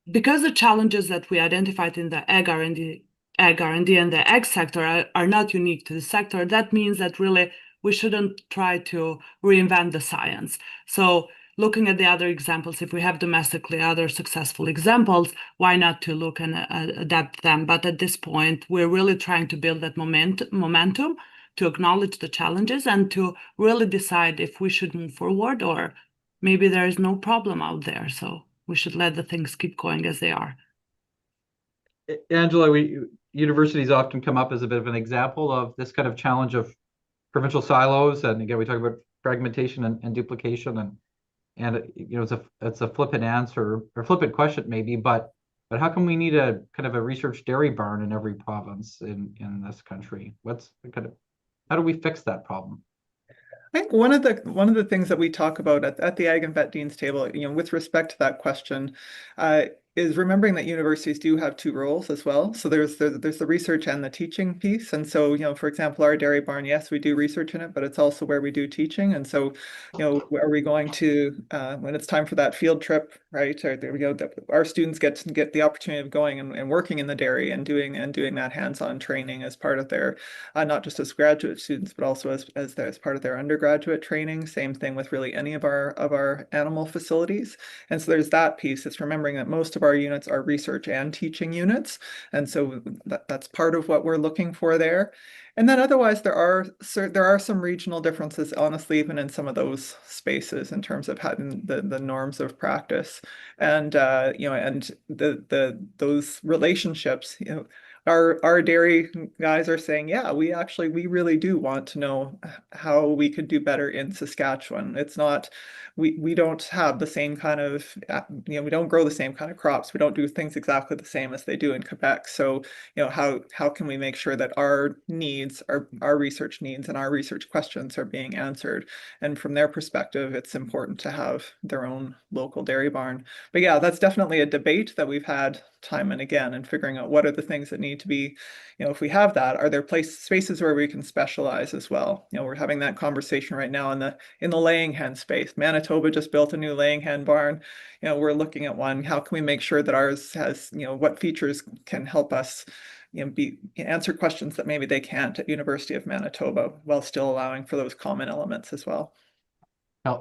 because the challenges that we identified in the ag R&D and the ag sector are not unique to the sector, that means that really we shouldn't try to reinvent the science. So looking at the other examples, if we have domestically other successful examples, why not to look and adapt them? But at this point, we're really trying to build that momentum to acknowledge the challenges and to really decide if we should move forward or maybe there is no problem out there. So we should let the things keep going as they are. Angela, universities often come up as a bit of an example of this kind of challenge of provincial silos, and again we talk about fragmentation and duplication, and it's a flippant answer or flippant question maybe, but how come we need a kind of a research dairy barn in every province in this country? How do we fix that problem? I think one of the things that we talk about at the Ag and Vet Dean's table, with respect to that question, is remembering that universities do have two roles as well. So there's the research and the teaching piece. And so, for example, our dairy barn, yes, we do research in it, but it's also where we do teaching. And so, are we going to, when it's time for that field trip, right? Or there we go, our students get the opportunity of going and working in the dairy and doing that hands-on training as part of their, not just as graduate students, but also as part of their undergraduate training. Same thing with really any of our animal facilities. And so there's that piece. It's remembering that most of our units are research and teaching units. And so that's part of what we're looking for there. And then otherwise, there are some regional differences, honestly, even in some of those spaces in terms of having the norms of practice, and those relationships. Our dairy guys are saying, yeah, we really do want to know how we could do better in Saskatchewan. It's not, we don't have the same kind of, we don't grow the same kind of crops. We don't do things exactly the same as they do in Quebec. So, how can we make sure that our needs, our research needs and our research questions are being answered? And from their perspective, it's important to have their own local dairy barn. But yeah, that's definitely a debate that we've had time and again, and figuring out what are the things that need to be, if we have that, are there spaces where we can specialize as well? We're having that conversation right now in the laying hen space. Manitoba just built a new laying hen barn. We're looking at one. How can we make sure that ours has, what features can help us, answer questions that maybe they can't at University of Manitoba, while still allowing for those common elements as well.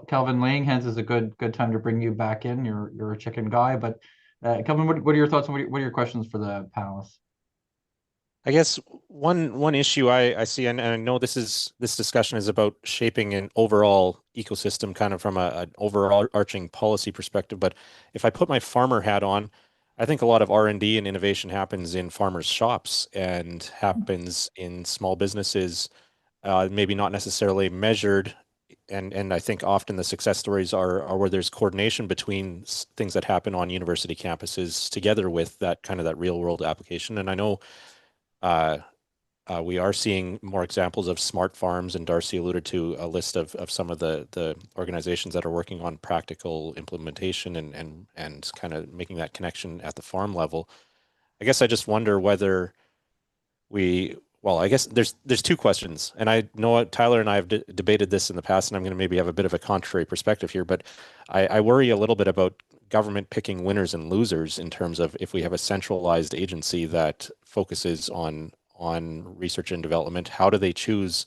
Calvin, laying hens is a good time to bring you back in. You're a chicken guy, but Calvin, what are your thoughts and what are your questions for the panelists? I guess one issue I see, and I know this discussion is about shaping an overall ecosystem, kind of from an overarching policy perspective. But if I put my farmer hat on, I think a lot of R&D and innovation happens in farmers' shops and happens in small businesses, maybe not necessarily measured. And I think often the success stories are where there's coordination between things that happen on university campuses together with that kind of that real world application. And I know uh, we are seeing more examples of smart farms, and Darcy alluded to a list of some of the organizations that are working on practical implementation and kind of making that connection at the farm level. I guess I just wonder whether well, I guess there's two questions, and I know Tyler and I have debated this in the past, and I'm going to maybe have a bit of a contrary perspective here, but I worry a little bit about government picking winners and losers in terms of if we have a centralized agency that focuses on research and development, how do they choose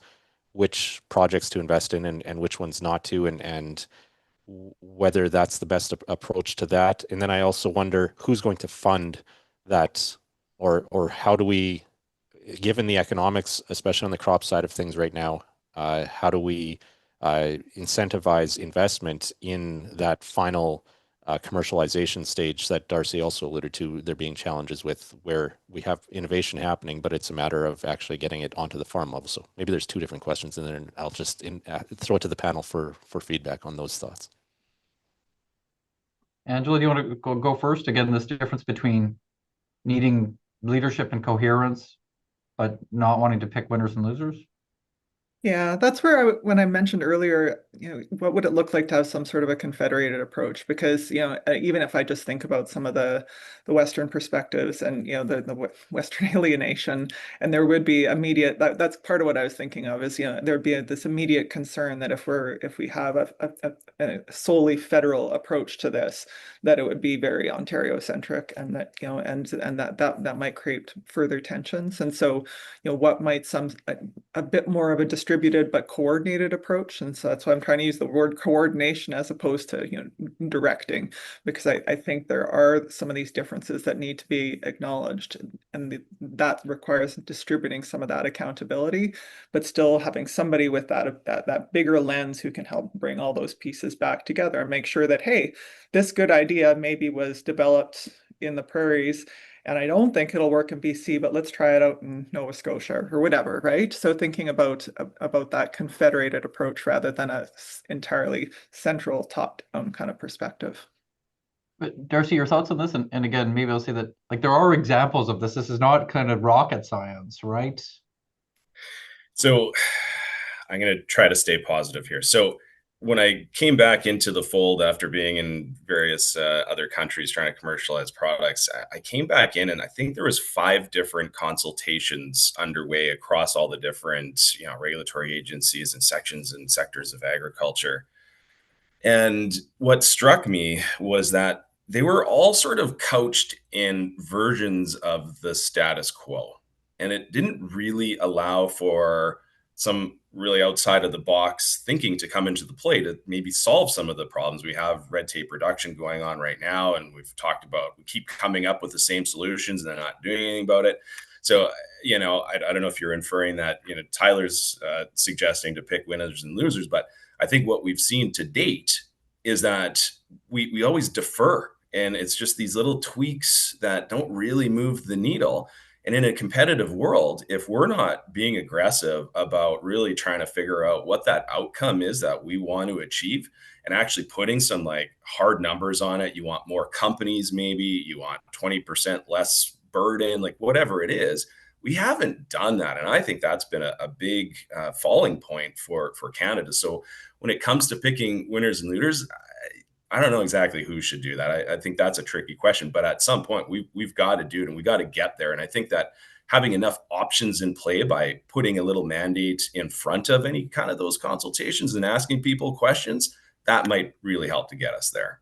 which projects to invest in and which ones not to, and whether that's the best approach to that. And then I also wonder who's going to fund that, or how do we, given the economics, especially on the crop side of things right now, how do we incentivize investment in that final commercialization stage that Darcy also alluded to, there being challenges with where we have innovation happening, but it's a matter of actually getting it onto the farm level. So maybe there's two different questions in there, and I'll just throw it to the panel for feedback on those thoughts. Angela, do you want to go first? Again, this difference between needing leadership and coherence, but not wanting to pick winners and losers? Yeah, that's where when I mentioned earlier, what would it look like to have some sort of a confederated approach? Because, even if I just think about some of the Western perspectives and, the Western alienation, and there would be immediate, that's part of what I was thinking of is, there'd be this immediate concern that if we have a solely federal approach to this, that it would be very Ontario-centric, and that, and that might create further tensions. And so, what might a bit more of a distributed but coordinated approach. And so that's why I'm trying to use the word coordination as opposed to, directing, because I think there are some of these differences that need to be acknowledged, and that requires distributing some of that accountability, but still having somebody with that bigger lens who can help bring all those pieces back together and make sure that, hey, this good idea maybe was developed in the prairies, and I don't think it'll work in BC, but let's try it out in Nova Scotia or whatever, right? So thinking about that confederated approach rather than a entirely central top-down kind of perspective. But Darcy, your thoughts on this? And again, maybe I'll say that like there are examples of this. This is not kind of rocket science, right? So I'm going to try to stay positive here. So when I came back into the fold after being in various other countries trying to commercialize products, I came back in, and I think there was 5 different consultations underway across all the different, regulatory agencies and sections and sectors of agriculture. And what struck me was that they were all sort of couched in versions of the status quo. And it didn't really allow for some really outside of the box thinking to come into the play to maybe solve some of the problems. We have red tape reduction going on right now, and we've talked about, we keep coming up with the same solutions and they're not doing anything about it. So, I don't know if you're inferring that, Tyler's suggesting to pick winners and losers, but I think what we've seen to date is that we always defer, and it's just these little tweaks that don't really move the needle. And in a competitive world, if we're not being aggressive about really trying to figure out what that outcome is that we want to achieve and actually putting some like hard numbers on it, you want more companies, maybe you want 20% less burden, like whatever it is, we haven't done that. And I think that's been a big falling point for Canada. So when it comes to picking winners and losers, I don't know exactly who should do that. I think that's a tricky question, but at some point we've got to do it, and we got to get there. And I think that having enough options in play by putting a little mandate in front of any kind of those consultations and asking people questions, that might really help to get us there.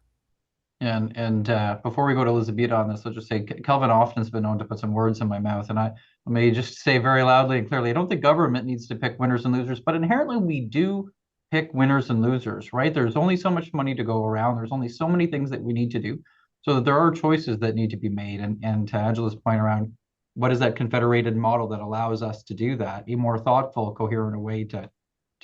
And before we go to Elizabeth on this, I'll just say Kelvin often has been known to put some words in my mouth, and I may just say very loudly and clearly, I don't think government needs to pick winners and losers, but inherently we do pick winners and losers, right? There's only so much money to go around. There's only so many things that we need to do, so that there are choices that need to be made. And to Angela's point around what is that confederated model that allows us to do that? A more thoughtful, coherent way to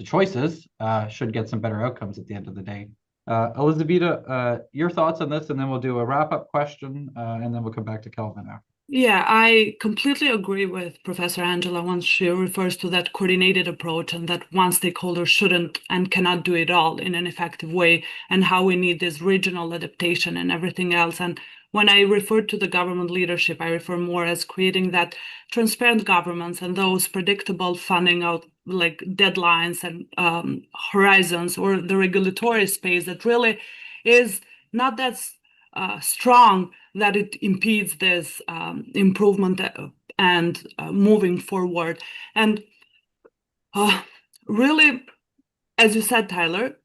choices should get some better outcomes at the end of the day. Elizabeth, your thoughts on this, and then we'll do a wrap-up question, and then we'll come back to Kelvin after. Yeah, I completely agree with Professor Angela when she refers to that coordinated approach and that one stakeholder shouldn't and cannot do it all in an effective way, and how we need this regional adaptation and everything else. And when I refer to the government leadership, I refer more as creating that transparent governments and those predictable funding out like deadlines and horizons, or the regulatory space that really is not that strong that it impedes this improvement and moving forward. And really, as you said, Tyler,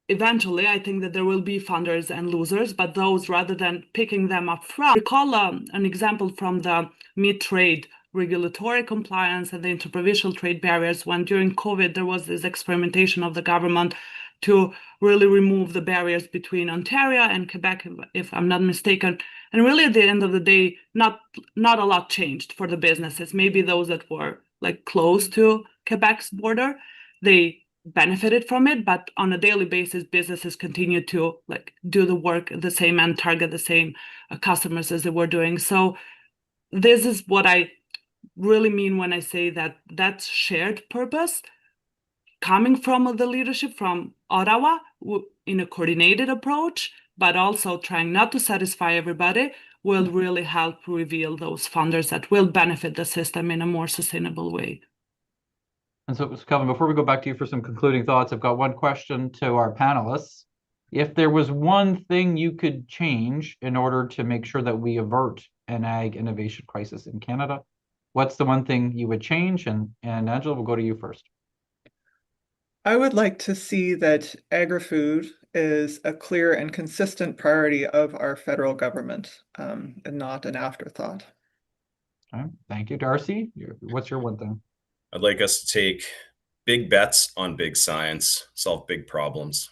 eventually I think that there will be funders and losers, but those, rather than picking them up front, recall an example from the meat trade regulatory compliance and the interprovincial trade barriers, when during COVID there was this experimentation of the government to really remove the barriers between Ontario and Quebec, if I'm not mistaken. And really, at the end of the day, not a lot changed for the businesses. Maybe those that were like close to Quebec's border, they benefited from it, but on a daily basis, businesses continue to like do the work the same and target the same customers as they were doing. So this is what I really mean when I say that that's shared purpose coming from the leadership from Ottawa in a coordinated approach, but also trying not to satisfy everybody, will really help reveal those funders that will benefit the system in a more sustainable way. And so, Kelvin, before we go back to you for some concluding thoughts, I've got one question to our panelists. If there was one thing you could change in order to make sure that we avert an ag innovation crisis in Canada, what's the one thing you would change? And Angela, we'll go to you first. I would like to see that agri-food is a clear and consistent priority of our federal government, and not an afterthought. Okay. Thank you, Darcy. What's your one thing? I'd like us to take big bets on big science, solve big problems.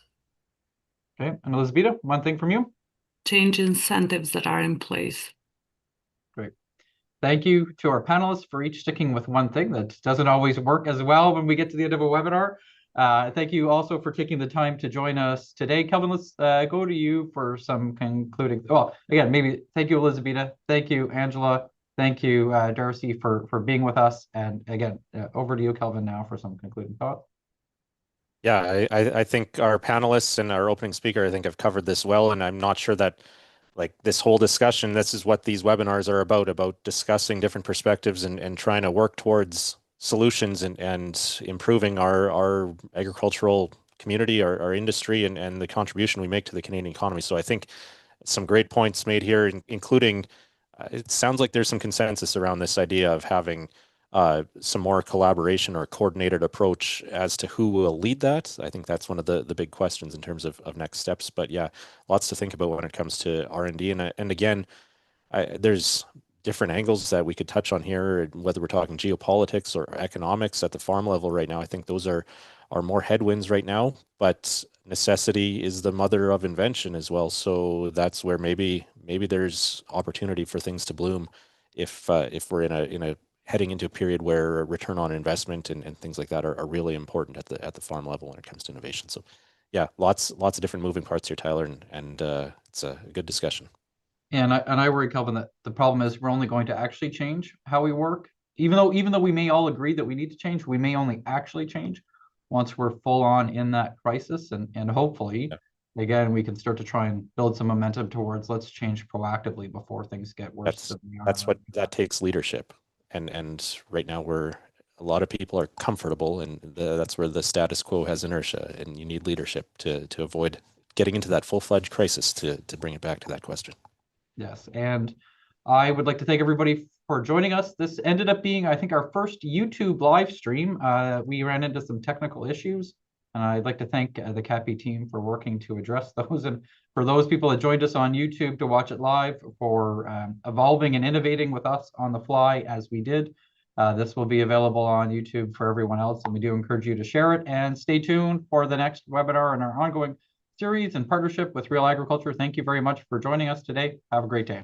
Okay. And Elizabeth, one thing from you? Change incentives that are in place. Great. Thank you to our panelists for each sticking with one thing. That doesn't always work as well when we get to the end of a webinar. Thank you also for taking the time to join us today. Kelvin, let's go to you for some concluding. Well, again, maybe thank you, Elizabeth. Thank you, Angela. Thank you, Darcy, for being with us. And again, over to you, Kelvin, now for some concluding thoughts. Yeah, I think our panelists and our opening speaker, I think, have covered this well. And I'm not sure that like this whole discussion, this is what these webinars are about discussing different perspectives and trying to work towards solutions and improving our agricultural community, our industry, and the contribution we make to the Canadian economy. So I think some great points made here, including it sounds like there's some consensus around this idea of having some more collaboration or coordinated approach as to who will lead that. I think that's one of the big questions in terms of next steps. But yeah, lots to think about when it comes to R&D. And again, there's different angles that we could touch on here, whether we're talking geopolitics or economics at the farm level right now. I think those are more headwinds right now, but necessity is the mother of invention as well. So that's where maybe there's opportunity for things to bloom if we're in a heading into a period where return on investment and things like that are really important at the farm level when it comes to innovation. So yeah, lots of different moving parts here, Tyler, and it's a good discussion. And I worry, Kelvin, that the problem is we're only going to actually change how we work. Even though we may all agree that we need to change, we may only actually change once we're full on in that crisis. And hopefully, again, we can start to try and build some momentum towards let's change proactively before things get worse. That's what that takes leadership. And right now a lot of people are comfortable, and that's where the status quo has inertia, and you need leadership to avoid getting into that full-fledged crisis to bring it back to that question. Yes, and I would like to thank everybody for joining us. This ended up being, I think, our first YouTube live stream. We ran into some technical issues, and I'd like to thank the CAPI team for working to address those. And for those people that joined us on YouTube to watch it live, for evolving and innovating with us on the fly as we did. This will be available on YouTube for everyone else, and we do encourage you to share it. And stay tuned for the next webinar in our ongoing series in partnership with Real Agriculture. Thank you very much for joining us today. Have a great day.